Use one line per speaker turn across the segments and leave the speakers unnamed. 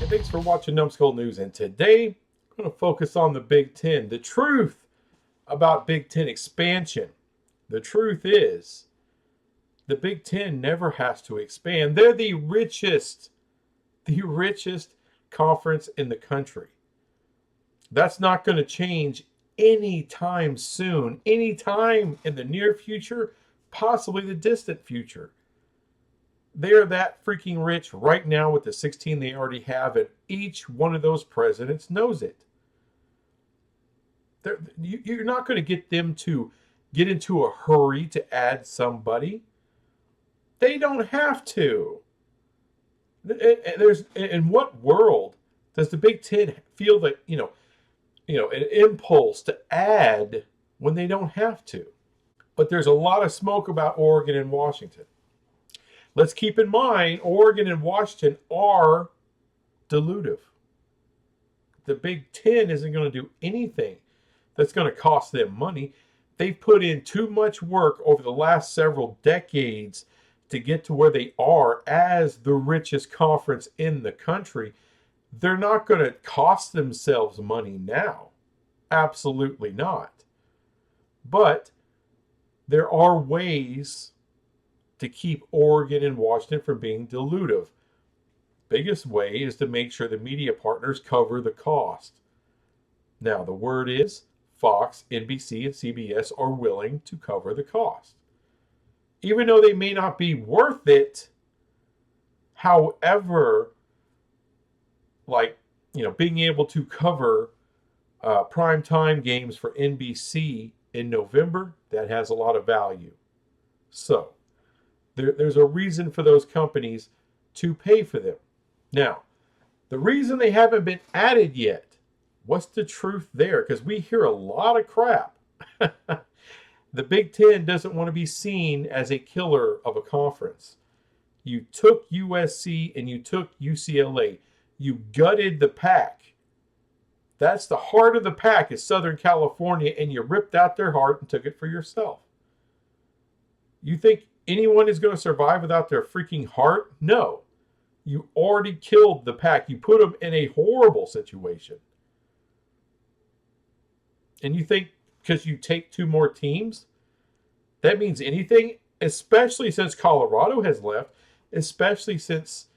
thanks for watching Numbskull News. And today, I'm going to focus on the Big Ten. The truth about Big Ten expansion. The truth is, the Big Ten never has to expand. They're the richest conference in the country. That's not going to change anytime soon, anytime in the near future, possibly the distant future. They're that freaking rich right now with the 16 they already have, and each one of those presidents knows it. You're not going to get them to get into a hurry to add somebody. They don't have to. In what world does the Big Ten feel that an impulse to add when they don't have to? But there's a lot of smoke about Oregon and Washington. Let's keep in mind, Oregon and Washington are dilutive. The Big Ten isn't going to do anything that's going to cost them money. They've put in too much work over the last several decades to get to where they are as the richest conference in the country. They're not going to cost themselves money now. Absolutely not. But there are ways to keep Oregon and Washington from being dilutive. Biggest way is to make sure the media partners cover the cost. Now, the word is Fox, NBC, and CBS are willing to cover the cost. Even though they may not be worth it, however, being able to cover primetime games for NBC in November, that has a lot of value. So, there's a reason for those companies to pay for them. Now, the reason they haven't been added yet, what's the truth there? Because we hear a lot of crap. The Big Ten doesn't want to be seen as a killer of a conference. You took USC and you took UCLA. You gutted the pack. That's the heart of the pack is Southern California, and you ripped out their heart and took it for yourself. You think anyone is going to survive without their freaking heart? No. You already killed the pack. You put them in a horrible situation. And you think because you take two more teams, that means anything? Especially since Colorado has left, especially since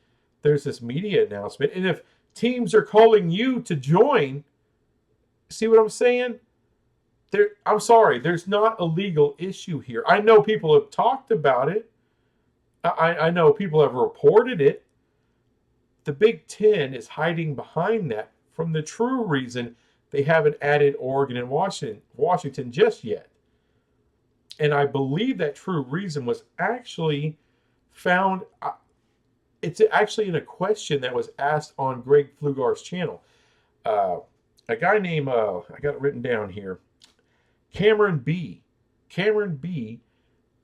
there's this media announcement. And if teams are calling you to join, see what I'm saying? I'm sorry, there's not a legal issue here. I know people have talked about it. I know people have reported it. The Big Ten is hiding behind that from the true reason they haven't added Oregon and Washington just yet. And I believe that true reason was actually found. It's actually in a question that was asked on Greg Flugar's channel. A guy named, I got it written down here, Cameron B.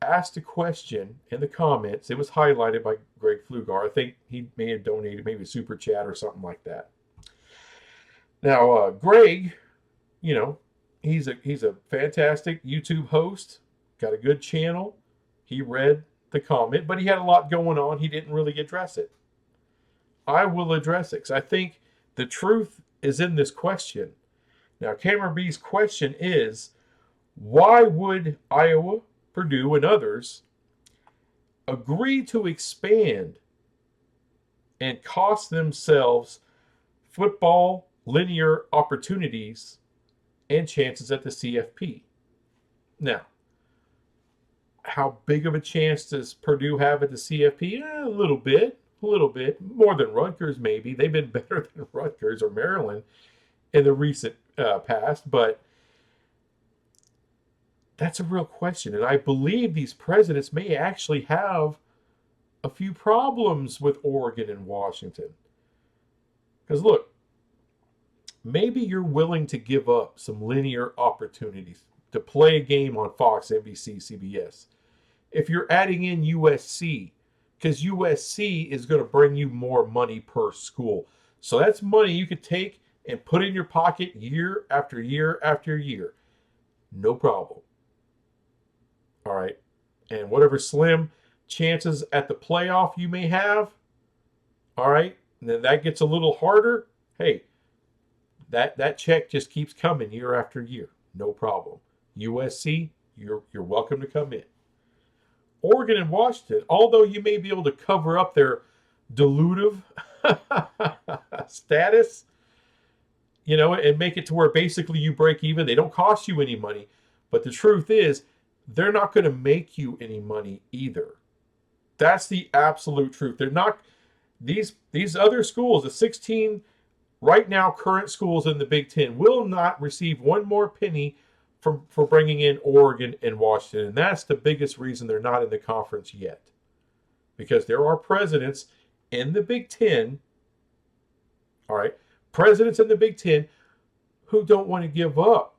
Asked a question in the comments. It was highlighted by Greg Flugar. I think he may have donated maybe a super chat or something like that. Now, Greg, he's a fantastic YouTube host, got a good channel. He read the comment, but he had a lot going on. He didn't really address it. I will address it because I think the truth is in this question. Now, Cameron B's question is, why would Iowa, Purdue, and others agree to expand and cost themselves football linear opportunities and chances at the CFP? Now, how big of a chance does Purdue have at the CFP? A little bit. More than Rutgers, maybe. They've been better than Rutgers or Maryland in the recent past, but that's a real question. And I believe these presidents may actually have a few problems with Oregon and Washington. Because look, maybe you're willing to give up some linear opportunities to play a game on Fox, NBC, CBS. If you're adding in USC, because USC is going to bring you more money per school. So that's money you could take and put in your pocket year after year after year. No problem. All right. And whatever slim chances at the playoff you may have, all right, And then that gets a little harder. Hey, that check just keeps coming year after year. No problem. USC, you're welcome to come in. Oregon and Washington, although you may be able to cover up their dilutive status, and make it to where basically you break even. They don't cost you any money. But the truth is, they're not going to make you any money either. That's the absolute truth. They're not, these other schools, the 16 right now current schools in the Big Ten, will not receive one more penny for bringing in Oregon and Washington. And that's the biggest reason they're not in the conference yet. Because there are presidents in the Big Ten, all right, presidents in the Big Ten who don't want to give up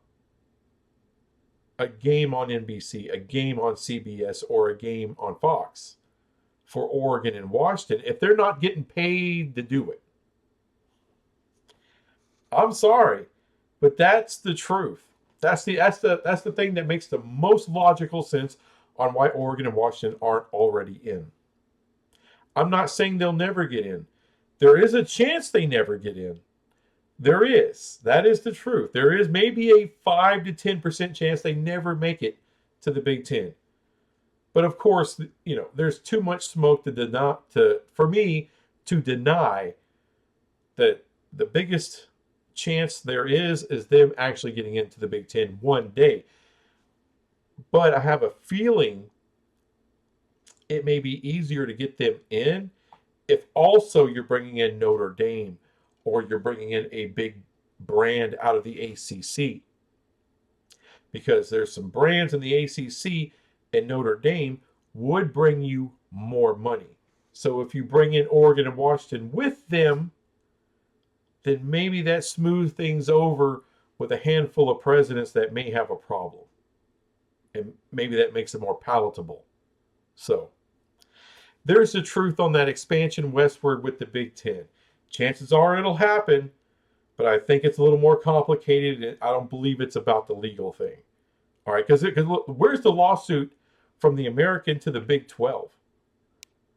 a game on NBC, a game on CBS, or a game on Fox for Oregon and Washington if they're not getting paid to do it. I'm sorry, but that's the truth. That's the thing that makes the most logical sense on why Oregon and Washington aren't already in. I'm not saying they'll never get in. There is a chance they never get in. There is. That is the truth. There is maybe a 5 to 10% chance they never make it to the Big Ten. But of course, there's too much smoke for me to deny that the biggest chance there is them actually getting into the Big Ten one day. But I have a feeling it may be easier to get them in if also you're bringing in Notre Dame, or you're bringing in a big brand out of the ACC. Because there's some brands in the ACC, and Notre Dame would bring you more money. So if you bring in Oregon and Washington with them, then maybe that smooths things over with a handful of presidents that may have a problem. And maybe that makes it more palatable. So there's the truth on that expansion westward with the Big Ten. Chances are it'll happen, but I think it's a little more complicated, and I don't believe it's about the legal thing. All right, because where's the lawsuit from the American to the Big 12?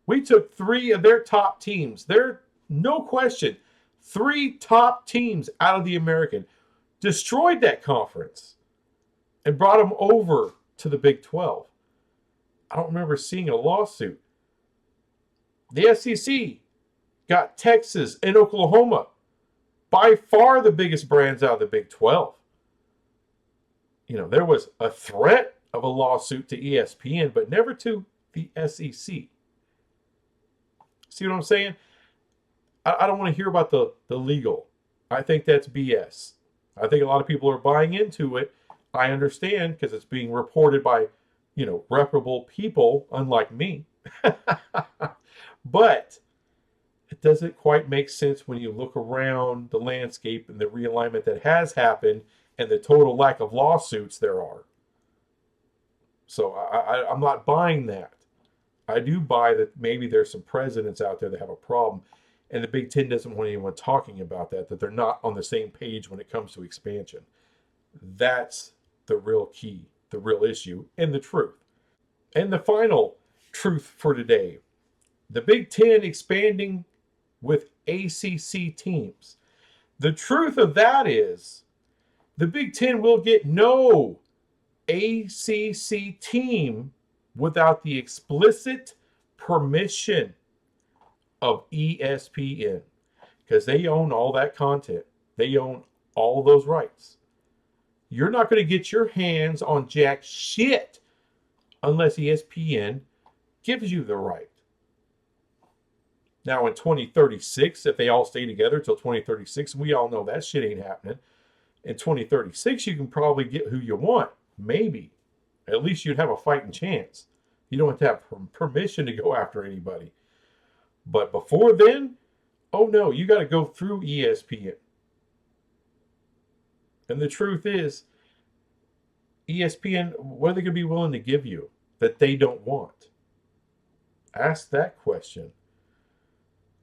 We took 3 of their top teams. They're, no question, 3 top teams out of the American, destroyed that conference, and brought them over to the Big 12. I don't remember seeing a lawsuit. The SEC got Texas and Oklahoma, by far the biggest brands out of the Big 12. There was a threat of a lawsuit to ESPN, but never to the SEC. See what I'm saying? I don't want to hear about the legal. I think that's BS. I think a lot of people are buying into it. I understand, because it's being reported by, reputable people, unlike me. But it doesn't quite make sense when you look around the landscape and the realignment that has happened and the total lack of lawsuits there are. So I'm not buying that. I do buy that maybe there's some presidents out there that have a problem, and the Big Ten doesn't want anyone talking about that they're not on the same page when it comes to expansion. That's the real key, the real issue, and the truth. And the final truth for today: the Big Ten expanding with ACC teams. The truth of that is the Big Ten will get no ACC team without the explicit permission of ESPN, because they own all that content. They own all those rights. You're not going to get your hands on jack shit unless ESPN gives you the right. Now in 2036, if they all stay together till 2036, we all know that shit ain't happening. In 2036, you can probably get who you want. Maybe. At least you'd have a fighting chance. You don't have to have permission to go after anybody. But before then, oh no, you got to go through ESPN. And the truth is, ESPN, what are they going to be willing to give you that they don't want? Ask that question.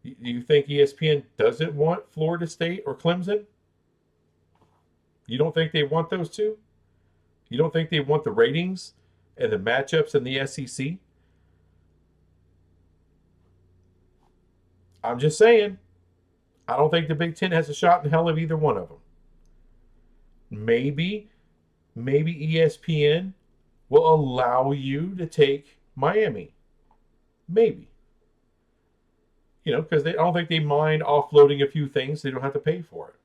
Do you think ESPN doesn't want Florida State or Clemson? You don't think they want those two? You don't think they want the ratings and the matchups in the SEC? I'm just saying, I don't think the Big Ten has a shot in hell of either one of them. Maybe ESPN will allow you to take Miami. Maybe. Because I don't think they mind offloading a few things. They don't have to pay for it.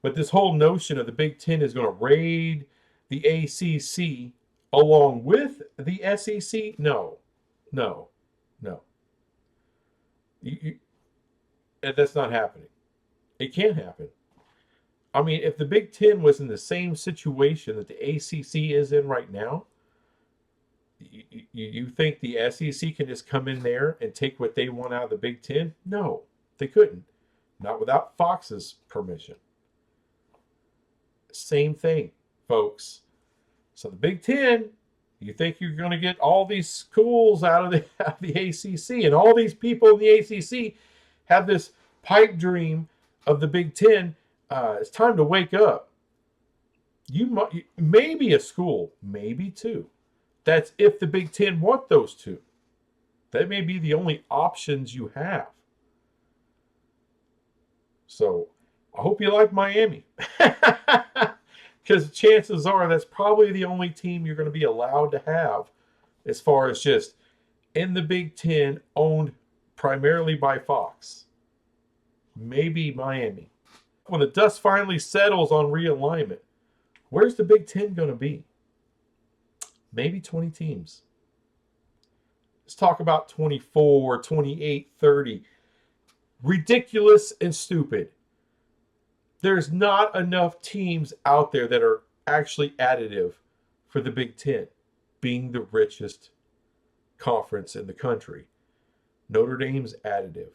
But this whole notion of the Big Ten is going to raid the ACC along with the SEC, no. That's not happening. It can't happen. I mean, if the Big Ten was in the same situation that the ACC is in right now, you think the SEC can just come in there and take what they want out of the Big Ten? No, they couldn't. Not without Fox's permission. Same thing, folks. So the Big Ten, you think you're going to get all these schools out of the ACC, and all these people in the ACC have this pipe dream of the Big Ten. It's time to wake up. Maybe a school, maybe two. That's if the Big Ten want those two. That may be the only options you have. So I hope you like Miami. Because chances are that's probably the only team you're going to be allowed to have as far as just in the Big Ten, owned primarily by Fox. Maybe Miami. When the dust finally settles on realignment, where's the Big Ten going to be? Maybe 20 teams. Let's talk about 24, 28, 30. Ridiculous and stupid. There's not enough teams out there that are actually additive for the Big Ten, being the richest conference in the country. Notre Dame's additive.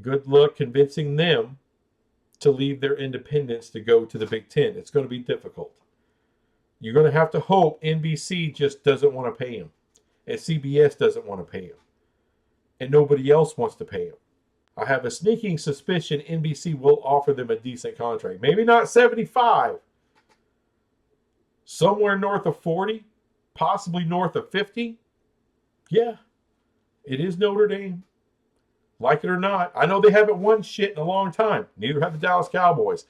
Good luck convincing them to leave their independence to go to the Big Ten. It's going to be difficult. You're going to have to hope NBC just doesn't want to pay him, and CBS doesn't want to pay him, and nobody else wants to pay him. I have a sneaking suspicion NBC will offer them a decent contract. Maybe not 75. Somewhere north of 40, possibly north of 50. Yeah, it is Notre Dame. Like it or not. I know they haven't won shit in a long time. Neither have the Dallas Cowboys.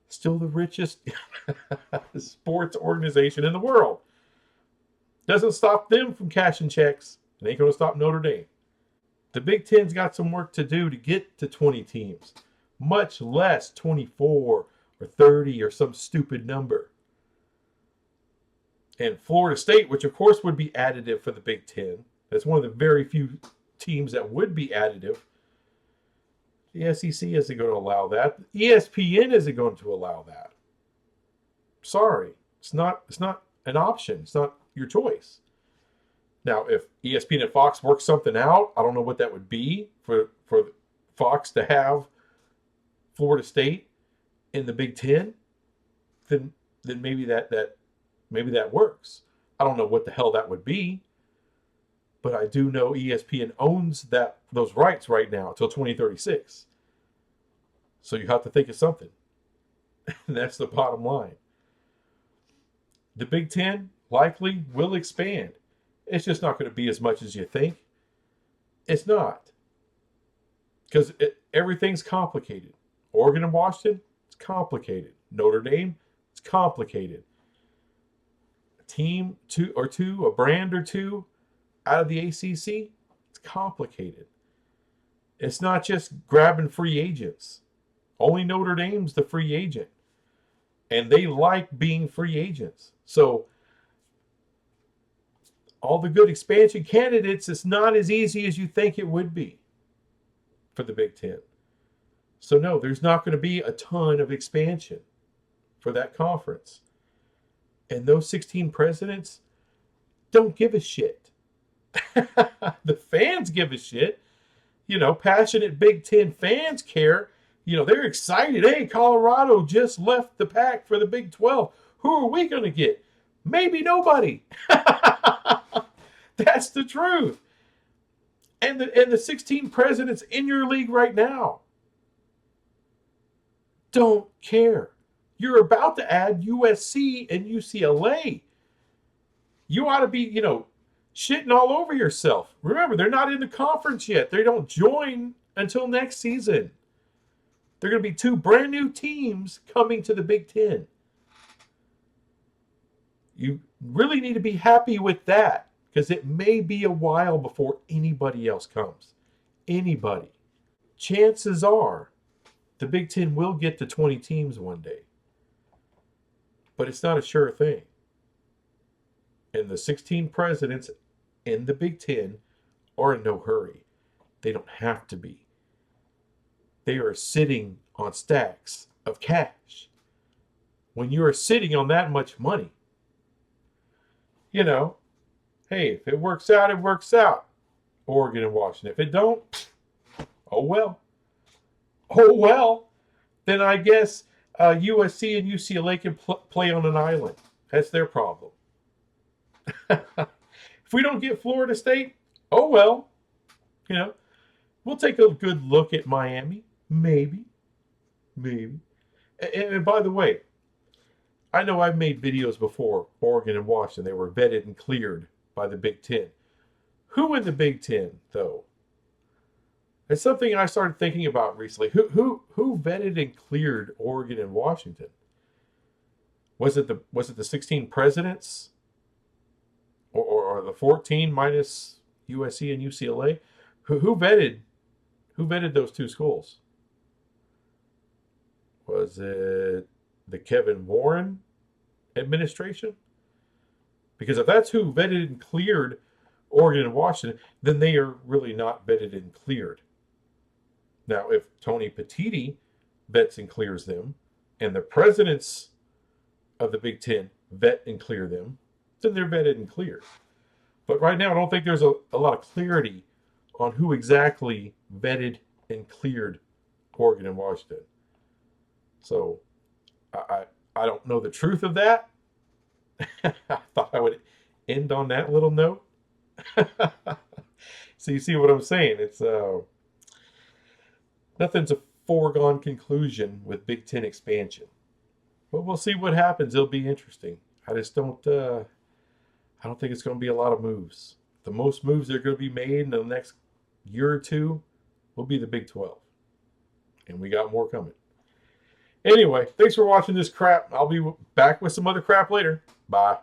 Still the richest sports organization in the world. Doesn't stop them from cashing checks. It ain't going to stop Notre Dame. The Big Ten's got some work to do to get to 20 teams, much less 24 or 30 or some stupid number. And Florida State, which of course would be additive for the Big Ten, that's one of the very few teams that would be additive. The SEC isn't going to allow that. ESPN isn't going to allow that. Sorry, it's not an option. It's not your choice. Now, if ESPN and Fox work something out, I don't know what that would be for Fox to have Florida State in the Big Ten. Then maybe that works. I don't know what the hell that would be, but I do know ESPN owns those rights right now until 2036. So you have to think of something. And that's the bottom line. The Big Ten likely will expand. It's just not going to be as much as you think. It's not. Because everything's complicated. Oregon and Washington, it's complicated. Notre Dame, it's complicated. A team a brand or two out of the ACC, it's complicated. It's not just grabbing free agents. Only Notre Dame's the free agent. And they like being free agents. So all the good expansion candidates, it's not as easy as you think it would be for the Big Ten. So no, there's not going to be a ton of expansion for that conference. And those 16 presidents don't give a shit. The fans give a shit. Passionate Big Ten fans care. They're excited. Hey, Colorado just left the pack for the Big 12. Who are we going to get? Maybe nobody. That's the truth. And the 16 presidents in your league right now don't care. You're about to add USC and UCLA. You ought to be, shitting all over yourself. Remember, they're not in the conference yet. They don't join until next season. There are going to be 2 brand new teams coming to the Big Ten. You really need to be happy with that, because it may be a while before anybody else comes. Anybody. Chances are the Big Ten will get to 20 teams one day. But it's not a sure thing. And the 16 presidents in the Big Ten are in no hurry. They don't have to be. They are sitting on stacks of cash. When you are sitting on that much money, you know, hey, if it works out, it works out. Oregon and Washington. If it don't, oh well. Oh well. Then I guess USC and UCLA can play on an island. That's their problem. If we don't get Florida State, oh well. You know, we'll take a good look at Miami. Maybe. And by the way, I know I've made videos before, Oregon and Washington. They were vetted and cleared by the Big Ten. Who in the Big Ten, though? It's something I started thinking about recently. Who vetted and cleared Oregon and Washington? Was it the 16 presidents? Or the 14 minus USC and UCLA? Who vetted those 2 schools? Was it the Kevin Warren administration? Because if that's who vetted and cleared Oregon and Washington, then they are really not vetted and cleared. Now, if Tony Petitti vets and clears them, and the presidents of the Big Ten vet and clear them, then they're vetted and cleared. But right now, I don't think there's a lot of clarity on who exactly vetted and cleared Oregon and Washington. So I don't know the truth of that. I thought I would end on that little note. So you see what I'm saying? It's nothing's a foregone conclusion with Big Ten expansion. But we'll see what happens. It'll be interesting. I just don't think it's going to be a lot of moves. The most moves that are going to be made in the next year or 2 will be the Big 12. And we got more coming. Anyway, thanks for watching this crap. I'll be back with some other crap later. Bye.